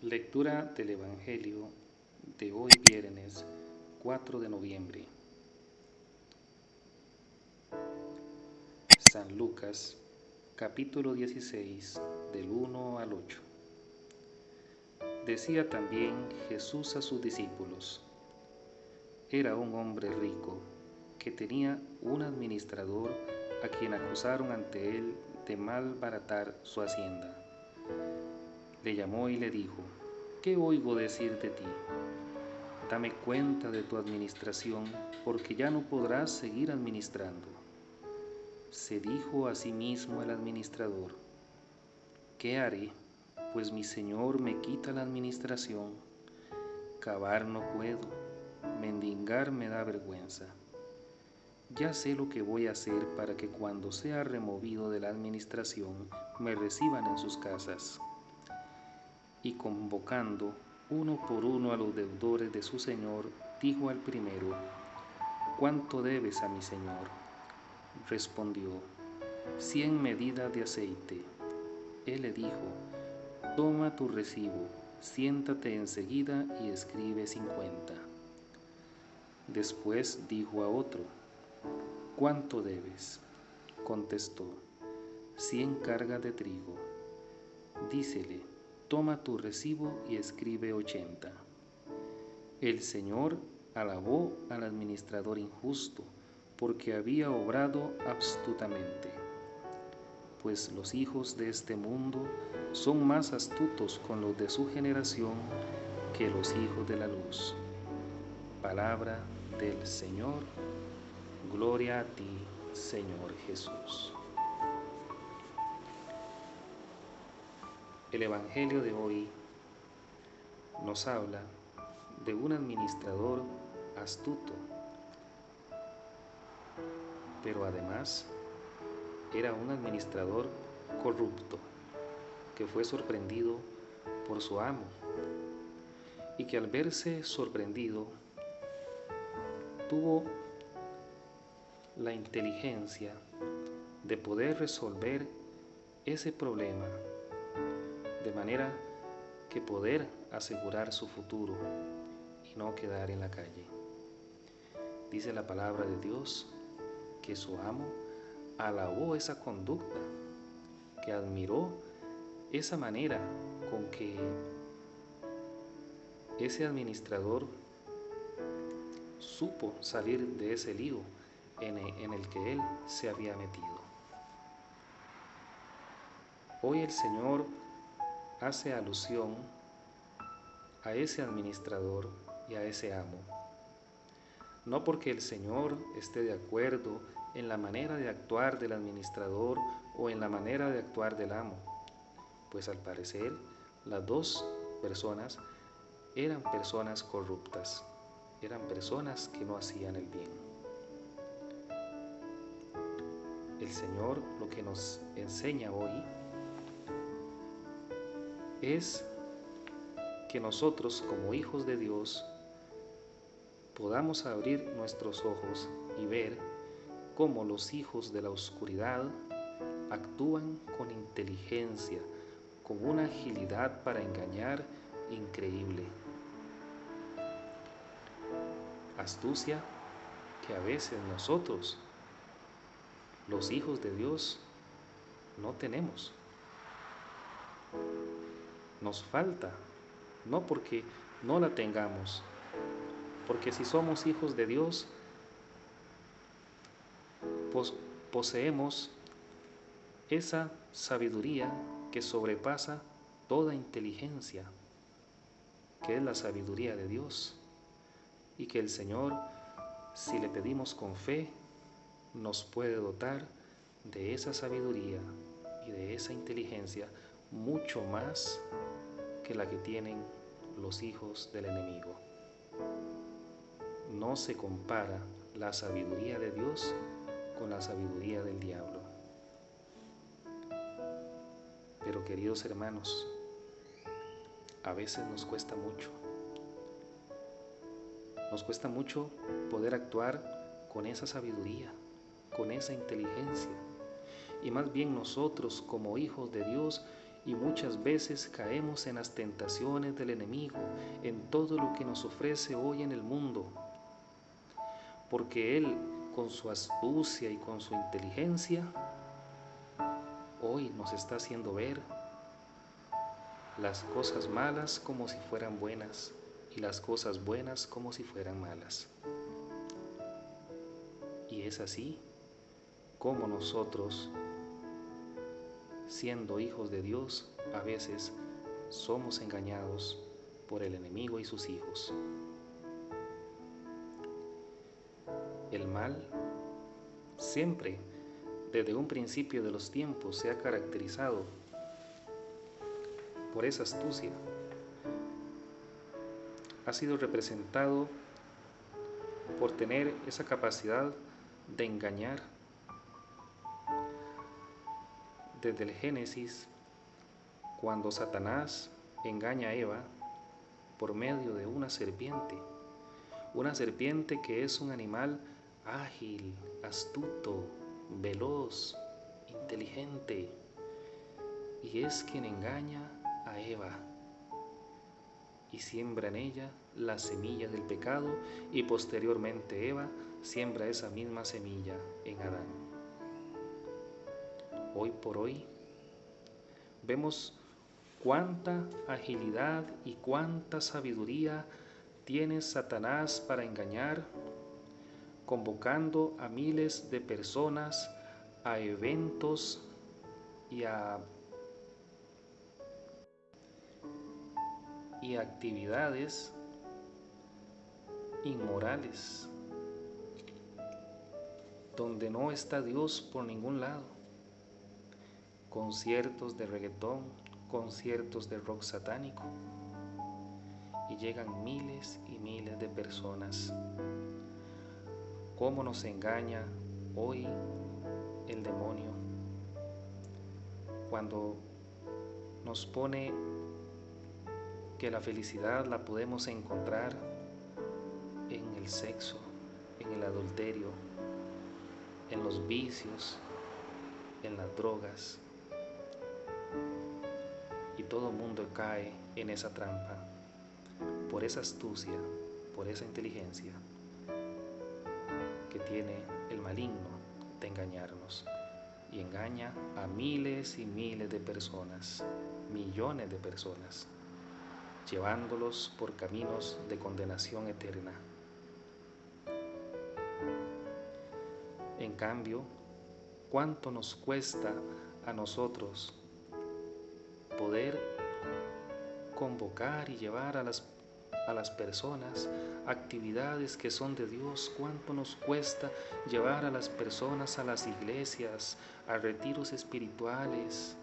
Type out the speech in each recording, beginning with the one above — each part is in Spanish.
Lectura del Evangelio de hoy viernes 4 de noviembre. San Lucas, capítulo 16, del 1 al 8. Decía también Jesús a sus discípulos: Era un hombre rico que tenía un administrador a quien acusaron ante él de malbaratar su hacienda. Le llamó y le dijo: ¿Qué oigo decir de ti? Dame cuenta de tu administración, porque ya no podrás seguir administrando. Se dijo a sí mismo el administrador: ¿Qué haré? Pues mi señor me quita la administración. Cavar no puedo, mendigar me da vergüenza. Ya sé lo que voy a hacer para que cuando sea removido de la administración me reciban en sus casas. Y convocando uno por uno a los deudores de su señor, dijo al primero: ¿Cuánto debes a mi señor? Respondió: 100 medidas de aceite. Él le dijo: Toma tu recibo, siéntate enseguida y escribe 50. Después dijo a otro: ¿Cuánto debes? Contestó: 100 cargas de trigo. Dícele: Toma tu recibo y escribe 80. El Señor alabó al administrador injusto, porque había obrado astutamente. Pues los hijos de este mundo son más astutos con los de su generación que los hijos de la luz. Palabra del Señor. Gloria a ti, Señor Jesús. El Evangelio de hoy nos habla de un administrador astuto, pero además era un administrador corrupto que fue sorprendido por su amo y que al verse sorprendido tuvo la inteligencia de poder resolver ese problema de manera que poder asegurar su futuro y no quedar en la calle. Dice la palabra de Dios que su amo alabó esa conducta, que admiró esa manera con que ese administrador supo salir de ese lío en el que él se había metido. Hoy el Señor hace alusión a ese administrador y a ese amo, no porque el Señor esté de acuerdo en la manera de actuar del administrador o en la manera de actuar del amo, pues al parecer las dos personas eran personas corruptas, eran personas que no hacían el bien. El Señor lo que nos enseña hoy es que nosotros como hijos de Dios podamos abrir nuestros ojos y ver cómo los hijos de la oscuridad actúan con inteligencia, con una agilidad para engañar increíble. Astucia que a veces nosotros, los hijos de Dios, no tenemos. Nos falta, no porque no la tengamos, porque si somos hijos de Dios, poseemos esa sabiduría que sobrepasa toda inteligencia, que es la sabiduría de Dios, y que el Señor, si le pedimos con fe, nos puede dotar de esa sabiduría y de esa inteligencia mucho más que la que tienen los hijos del enemigo. No se compara la sabiduría de Dios con la sabiduría del diablo. Pero queridos hermanos, a veces nos cuesta mucho. Nos cuesta mucho poder actuar con esa sabiduría, con esa inteligencia. Y más bien nosotros como hijos de Dios y muchas veces caemos en las tentaciones del enemigo, en todo lo que nos ofrece hoy en el mundo, porque él, con su astucia y con su inteligencia, hoy nos está haciendo ver las cosas malas como si fueran buenas y las cosas buenas como si fueran malas. Y es así como nosotros, siendo hijos de Dios, a veces somos engañados por el enemigo y sus hijos. El mal siempre, desde un principio de los tiempos, se ha caracterizado por esa astucia. Ha sido representado por tener esa capacidad de engañar. Desde el Génesis, cuando Satanás engaña a Eva por medio de una serpiente que es un animal ágil, astuto, veloz, inteligente, y es quien engaña a Eva y siembra en ella la semilla del pecado, y posteriormente Eva siembra esa misma semilla en Adán. Hoy por hoy vemos cuánta agilidad y cuánta sabiduría tiene Satanás para engañar, convocando a miles de personas a eventos y a actividades inmorales, donde no está Dios por ningún lado. Conciertos de reggaetón, conciertos de rock satánico, y llegan miles y miles de personas. ¿Cómo nos engaña hoy el demonio cuando nos pone que la felicidad la podemos encontrar en el sexo, en el adulterio, en los vicios, en las drogas? Y todo el mundo cae en esa trampa por esa astucia, por esa inteligencia que tiene el maligno de engañarnos, y engaña a miles y miles de personas, millones de personas, llevándolos por caminos de condenación eterna. En cambio, ¿cuánto nos cuesta a nosotros poder convocar y llevar a las personas actividades que son de Dios? ¿Cuánto nos cuesta llevar a las personas a las iglesias, a retiros espirituales,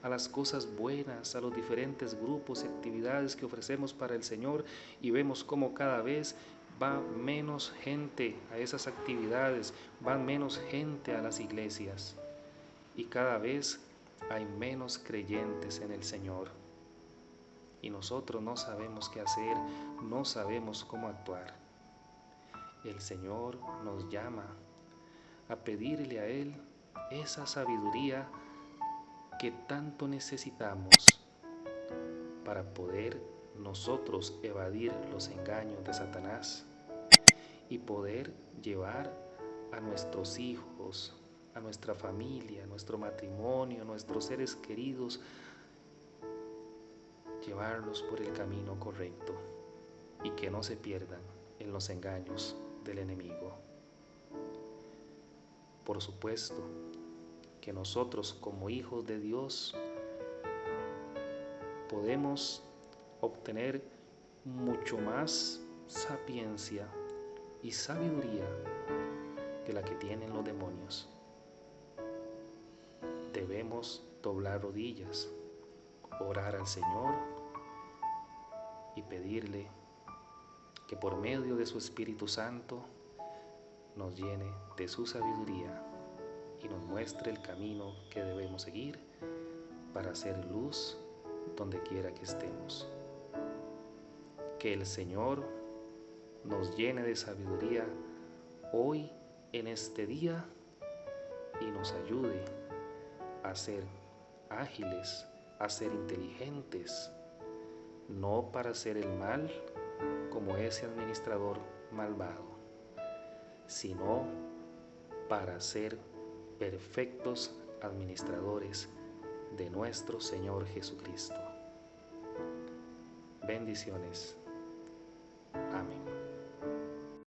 a las cosas buenas, a los diferentes grupos y actividades que ofrecemos para el Señor? Y vemos cómo cada vez va menos gente a esas actividades, van menos gente a las iglesias, y cada vez hay menos creyentes en el Señor. Y nosotros no sabemos qué hacer, no sabemos cómo actuar. El Señor nos llama a pedirle a Él esa sabiduría que tanto necesitamos para poder nosotros evadir los engaños de Satanás y poder llevar a nuestros hijos, a nuestra familia, a nuestro matrimonio, a nuestros seres queridos, llevarlos por el camino correcto y que no se pierdan en los engaños del enemigo. Por supuesto que nosotros, como hijos de Dios, podemos obtener mucho más sapiencia y sabiduría que la que tienen los demonios. Debemos doblar rodillas, orar al Señor y pedirle que por medio de su Espíritu Santo nos llene de su sabiduría y nos muestre el camino que debemos seguir para hacer luz donde quiera que estemos. Que el Señor nos llene de sabiduría hoy en este día y nos ayude a ser ágiles a ser inteligentes, no para hacer el mal como ese administrador malvado, sino para ser perfectos administradores de nuestro Señor Jesucristo. Bendiciones. Amén.